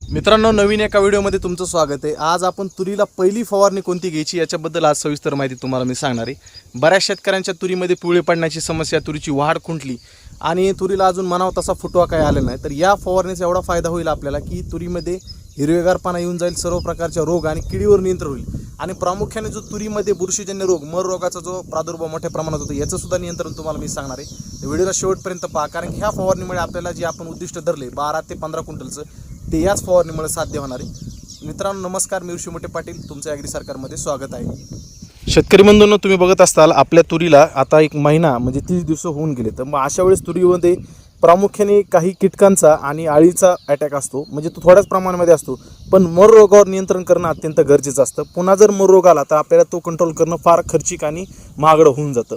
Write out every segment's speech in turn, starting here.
मित्रांनो, नवीन एका व्हिडिओमध्ये तुमचं स्वागत आहे। आज आपण तुरीला पहिली फवारणी कोणती घ्यायची याच्याबद्दल आज सविस्तर माहिती तुम्हाला मी सांगणार आहे। बऱ्याच शेतकऱ्यांच्या तुरीमध्ये पिवळे पडण्याची समस्या, तुरीची वाढ खुंटली आणि तुरीला अजून म्हणावा तसा फुटवा काय आलेला नाही, तर या फवारणीचा एवढा फायदा होईल आपल्याला की तुरीमध्ये हिरवेगारपणा येऊन जाईल, सर्व प्रकारच्या रोग आणि किडीवर नियंत्रण होईल आणि प्रामुख्याने जो तुरीमध्ये बुरशीजन्य रोग, मर रोगाचा जो प्रादुर्भाव मोठ्या प्रमाणात होतो याचं सुद्धा नियंत्रण तुम्हाला मी सांगणार आहे। व्हिडिओला शेवटपर्यंत पहा, कारण ह्या फवारणीमुळे आपल्याला जे आपण उद्दिष्ट धरले 12 ते 15 क्विंटलचं ते याच फवारणीमुळे साध्य होणार आहे। मित्रांनो नमस्कार, मी ऋषी मोठे पाटील, तुमचं ॲग्री सरकारमध्ये स्वागत आहे। शेतकरी बंधूंनो, तुम्ही बघत असताल आपल्या तुरीला आता एक महिना म्हणजे 30 दिवस होऊन गेले, तर मग अशा वेळेस तुरीमध्ये प्रामुख्याने काही कीटकांचा आणि अळीचा अटॅक असतो, म्हणजे तो थोड्याच प्रमाणामध्ये असतो, पण मर रोगावर नियंत्रण करणं अत्यंत गरजेचं असतं। पुन्हा जर मर रोग आला तर आपल्याला तो कंट्रोल करणं फार खर्चिक आणि महागडं होऊन जातं।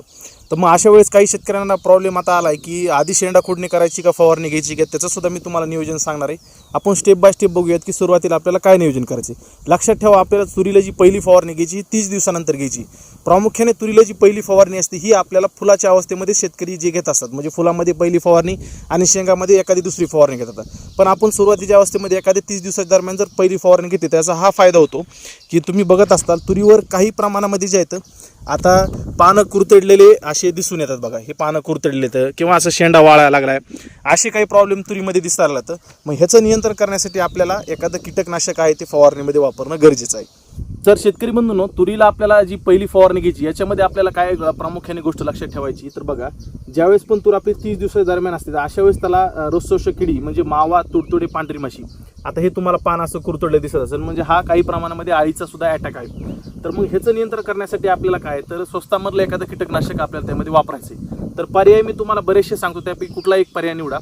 तर मग अशा वेळेस काही शेतकऱ्यांना प्रॉब्लेम आता आला आहे की आधी शेंडा खोडणी करायची का फवारणी घ्यायची का, त्याचं सुद्धा मी तुम्हाला नियोजन सांगणार आहे। आपण स्टेप बाय स्टेप बघूयात की सुरुवातीला आपल्याला काय नियोजन करायचे। लक्षात ठेवा, आपल्याला तुरीला जी पहिली फवारणी घ्यायची ही 30 दिवसानंतर घ्यायची। प्रामुख्याने तुरीला जी पहिली फवारणी असते ही आपल्याला फुलाच्या अवस्थेमध्ये शेतकरी जे घेत असतात, म्हणजे फुलामध्ये पहिली फवारणी आणि शेंगामध्ये एखादी दुसरी फवारणी घेतात, पण आपण सुरुवातीच्या अवस्थेमध्ये एखाद्या 30 दिवसाच्या दरम्यान जर पहिली फवारणी घेते त्याचा हा फायदा होतो की तुम्ही बघत असताल तुरीवर काही प्रमाणामध्ये जे आहेत आता पानं कुरतडलेले असे दिसून येतात बघा, हे पानं कुरतडले तर किंवा असं शेंडा वाळायला लागलाय, असे काही प्रॉब्लेम तुरीमध्ये दिसायला लागतं। मग ह्याचं नियंत्रण करण्यासाठी आपल्याला एखादं कीटकनाशक आहे ते फवारणीमध्ये वापरणं गरजेचं आहे। तर शेतकरी बंधूंनो, तुरीला आपल्याला जी पहिली फवारणी घ्यायची याच्यामध्ये आपल्याला काय प्रामुख्याने गोष्ट लक्षात ठेवायची, तर बघा ज्यावेळेस पण तूर आपली 30 दिवसाच्या दरम्यान असते अशा वेळेस त्याला रसशोषक किडी म्हणजे मावा, तुडतुडे, पांढरी माशी, आता हे तुम्हाला पान असं कुरतडले दिसत असेल, म्हणजे हा काही प्रमाणामध्ये अळीचा सुद्धा अटॅक आहे। तर मग ह्याचं नियंत्रण करण्यासाठी आपल्याला काय, तर स्वस्तामधलं एखादं कीटकनाशक आपल्याला त्यामध्ये वापरायचे। तर पर्याय मी तुम्हाला बरेचसे सांगतो, त्यापैकी कुठला एक पर्याय निवडा।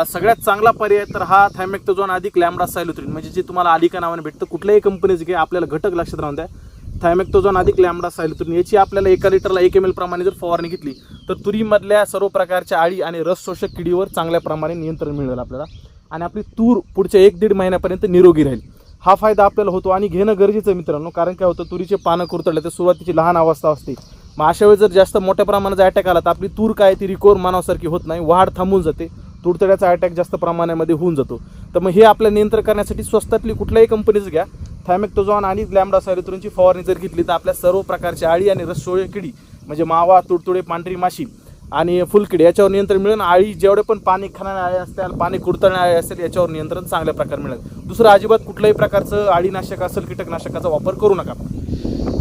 सगळ्यात चांगला पर्याय तर हा थायमेक्टोजोन अधिक लॅम्बडा सायलोथ्रिन, म्हणजे जे तुम्हाला आलिका नावाने भेटतं, कुठल्याही कंपनीचं घ्या, आपल्याला घटक लक्षात राहून द्या। थायमेक्टोजोन अधिक लॅम्बडा सायलोथ्रिन याची आपल्याला 1 लिटरला 1 ml प्रमाणे जर फवारणी घेतली तर तुरीमधल्या सर्व प्रकारच्या अळी आणि रस शोषक किडीवर चांगल्या प्रमाणे नियंत्रण मिळेल आपल्याला, आणि आपली तूर पुढच्या 1-1.5 महिन्यापर्यंत निरोगी राहील। हा फायदा आपल्याला होतो आणि घेणं गरजेचं आहे मित्रांनो, कारण काय होतं, तुरीचे पानं कुरतडले तर सुरुवातीची लहान अवस्था असते, मग अशा वेळेस जर जास्त मोठ्या प्रमाणाचा अटॅक आला तर आपली तूर काय ती रिकवर मानासारखी होत नाही, वाढ थांबून जाते, तुडतड्याचा अटॅक जास्त प्रमाणामध्ये होऊन जातो। तर मग हे आपल्या नियंत्रण करण्यासाठी स्वस्तातली कुठल्याही कंपनीचं घ्या, थायमेक्टोजोन आणि लॅम्बडा सायलोथ्रिनची फवारणी जर घेतली तर आपल्या सर्व प्रकारच्या अळी आणि रसशोषक किडी म्हणजे मावा, तुडतुडे, पांढरी माशी आणि फुलकिडी याच्यावर नियंत्रण मिळेल। अळी जेवढे पण पाणी खाणारे अळी असतील, पाणी कुरतडणारे अळी असतील, याच्यावर नियंत्रण चांगल्या प्रकारे मिळेल। दुसरं अजिबात कुठल्याही प्रकारचं अळीनाशक असेल, कीटकनाशकाचा वापर करू नका।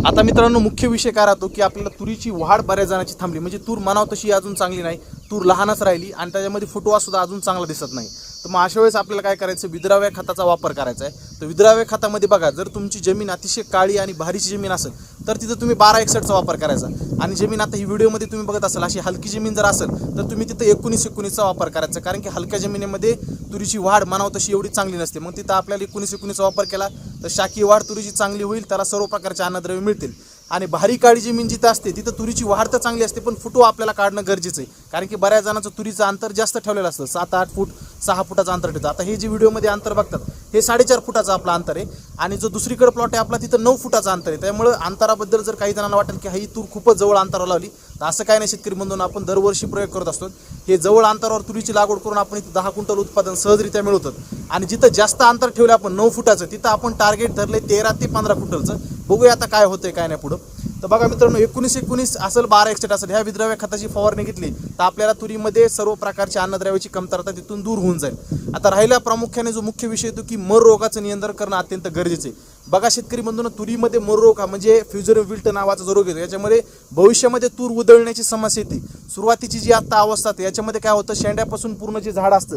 आता मित्रांनो, मुख्य विषय काय राहतो की आपल्याला तुरीची वाढ बऱ्याच जणांची थांबली, म्हणजे तूर म्हणावं तशी अजून चांगली नाही, तूर लहानच राहिली आणि त्याच्यामध्ये फुटवा सुद्धा अजून चांगला दिसत नाही। तर मग अशा वेळेस आपल्याला काय करायचं, विद्राव्य खताचा वापर करायचा आहे। तर विद्राव्य खतामध्ये बघा, जर तुमची जमीन अतिशय काळी आणि भारीची जमीन असेल तर तिथं तुम्ही 1261चा वापर करायचा, आणि जमीन आता ही व्हिडिओमध्ये तुम्ही बघत असाल अशी हलकी जमीन जर असेल तर तुम्ही तिथं 1919चा वापर करायचा, कारण की हलक्या जमिनीमध्ये तुरीची वाढ म्हणावं तशी एवढी चांगली नसते। मग तिथं आपल्याला 1919चा वापर केला तर शाकीय वाढ तुरीची चांगली होईल, त्याला सर्व प्रकारचे अन्नद्रव्य मिळतील। आणि भारी काळी जमीन जिथं असते तिथं तुरीची वाढ तर चांगली असते, पण फुटवा आपल्याला काढणं गरजेचं आहे, कारण की बऱ्याच जणांचं तुरीचं अंतर जास्त ठेवलेलं असतं, 7-8 फूट 6 फुटाचं अंतर ठेवतं। आता हे जे व्हिडिओमध्ये अंतर बघतात हे 4.5 फुटाचं आपलं अंतर आहे, आणि जो दुसरीकडे प्लॉट आहे आपला तिथं 9 फुटाचं अंतर आहे। त्यामुळे अंतराबद्दल जर काही जणांना वाटेल की ही तूर खूपच जवळ अंतरावर लावली, तर असं काय नाही शेतकरी बंधूंनो, आपण दरवर्षी प्रयोग करत असतो। हे जवळ अंतरावर तुरीची लागवड करून आपण इथं 10 क्विंटल उत्पादन सहजरित्या मिळवतात, आणि जिथं जास्त अंतर ठेवलं आपण 9 फुटाचं तिथं आपण टार्गेट धरले 13 ते 15 क्विंटलचं। बघूया आता काय होतंय काय नाही पुढं। तर बघा मित्रांनो, 1919 असेल 1261 असेल, ह्या विद्राव्य खताची फवारणी घेतली तर आपल्याला तुरीमध्ये सर्व प्रकारच्या अन्नद्रव्याची कमतरता तिथून दूर होऊन जाईल। आता राहिला प्रामुख्याने जो मुख्य विषय येतो की मर रोगाचं नियंत्रण करणं अत्यंत गरजेचं आहे। बघा शेतकरी बंधूंनो, तुरीमध्ये मर रोग हा म्हणजे फ्युजर विल्ट नावाचा जो रोग येतो, याच्यामध्ये भविष्यामध्ये तूर उधळण्याची समस्या येते। सुरुवातीची जी आता अवस्था आहे याच्यामध्ये काय होतं, शेंड्यापासून पूर्ण जे झाड असतं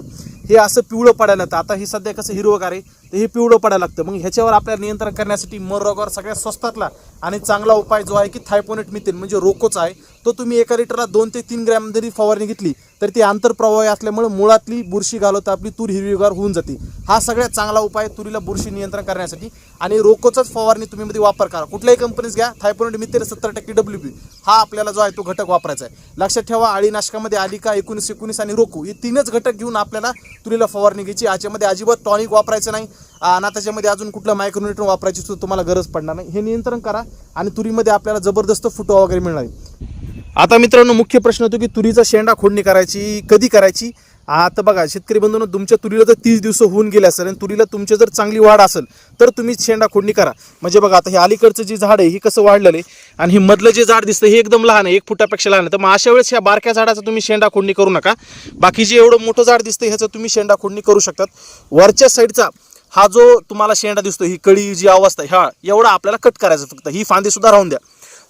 हे असं पिवळं पडायला लागतं। आता हे सध्या कसं हिरवगार आहे तर हे पिवळं पडायला लागतं। मग ह्याच्यावर आपल्याला नियंत्रण करण्यासाठी मर रोगावर सगळ्यात स्वस्तातला आणि चांगला उपाय जो आहे की थायपोनेट मिथेन म्हणजे रोकोचा आहे, तो तुम्ही 1 लिटरला 2 ते 3 ग्रॅम जरी फवारणी घेतली तर ती आंतरप्रवाही असल्यामुळे मुळातली बुरशी घालवता आपली तूर हिरवीगार होऊन जाते। हा सगळ्यात चांगला उपाय तुरीला बुरशी नियंत्रण करण्यासाठी, आणि रोकोचाच फवारणी तुम्ही मध्ये वापर करा, कुठल्याही कंपनीज घ्या, थायपोनेट मिथेन 70% WP हा आपल्याला जो आहे तो घटक वापरायचा आहे। लक्षात ठेवा, अळीनाशकामध्ये आलिका, 1919 आणि रोको हे 3च घटक घेऊन आपल्याला तुरीला फवारणी घ्यायची। याच्यामध्ये अजिबात टॉनिक वापरायचं नाही, आणि त्याच्यामध्ये अजून कुठलं मायक्रोन्यूट्रन वापरायची सुद्धा तुम्हाला गरज पडणार नाही। हे नियंत्रण करा आणि तुरीमध्ये आपल्याला जबरदस्त फुटवा वगैरे मिळणार आहे। आता मित्रांनो, मुख्य प्रश्न होतो की तुरीचा शेंडा खोडणी करायची कधी करायची आता बघा शेतकरी बंधूंनो, तुमच्या तुरीला जर 30 दिवस होऊन गेले असेल आणि तुरीला तुमच्या जर चांगली वाढ असेल तर तुम्ही शेंडा खोडणी करा. म्हणजे बघा आता हे अलीकडचं जे झाड आहे हे कसं वाढलेलं आहे आणि हे मधलं जे झाड दिसतं हे एकदम लहान आहे, 1 फुटापेक्षा लहान आहे. तर मग अशा वेळेस ह्या बारक्या झाडाचं तुम्ही शेंडा खोडणी करू नका. बाकी जे एवढं मोठं झाड दिसतं ह्याचं तुम्ही शेंडा खोडणी करू शकतात. वरच्या साईडचा हा जो तुम्हाला शेंडा दिसतो, ही कळी जी अवस्था आहे, हा एवढा आपल्याला कट करायचं, फक्त ही फांदी सुद्धा राहून द्या.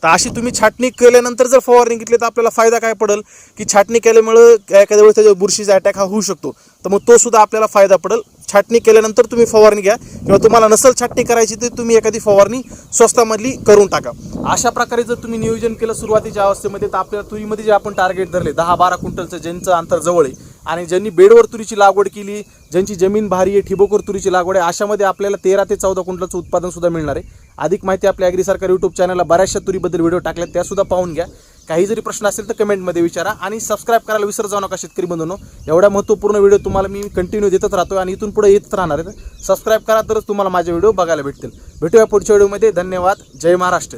तर अशी तुम्ही छाटणी केल्यानंतर जर फवारणी घेतली तर आपल्याला फायदा काय पडेल की छाटणी केल्यामुळे एखाद्या वेळेस त्याच्यावर बुरशीचा अटॅक हा होऊ शकतो. तर मग तो सुद्धा आपल्याला फायदा पडेल. छाटणी केल्यानंतर तुम्ही फवारणी घ्या, किंवा तुम्हाला नसेल छाटणी करायची तर तुम्ही एखादी फवारणी स्वस्तामधली करून टाका. अशा प्रकारे जर तुम्ही नियोजन केलं सुरुवातीच्या अवस्थेमध्ये तर आपल्या तुरीमध्ये जे आपण टार्गेट धरले 10-12 क्विंटलचं, ज्यांचं अंतर जवळ आहे आणि ज्यांनी बेडवर तुरीची लागवड केली, ज्यांची जमीन भारी आहे, ठिबकवर तुरीची लागवड आहे, अशामध्ये आपल्याला 13 ते 14 क्विंटलचं उत्पादन सुद्धा मिळणार आहे. अधिक माहिती आपल्या ॲग्री सरकार यूट्यूब चॅनलला बऱ्याचशा तुरीबद्दल व्हिडिओ टाकल्यात, त्या सुद्धा पाहून घ्या. काही जरी प्रश्न असेल तर कमेंटमध्ये विचारा आणि सबस्क्राईब करायला विसर जाऊ नका शेतकरी बंधूंनो. एवढ्या महत्त्वपूर्ण व्हिडिओ तुम्हाला मी कंटिन्यू देतच राहतो आणि इथून पुढे येतच राहणार आहे. सबस्क्राईब करा तरच तुम्हाला माझे व्हिडिओ बघायला भेटतील. भेटूया पुढच्या व्हिडिओमध्ये. धन्यवाद. जय महाराष्ट्र.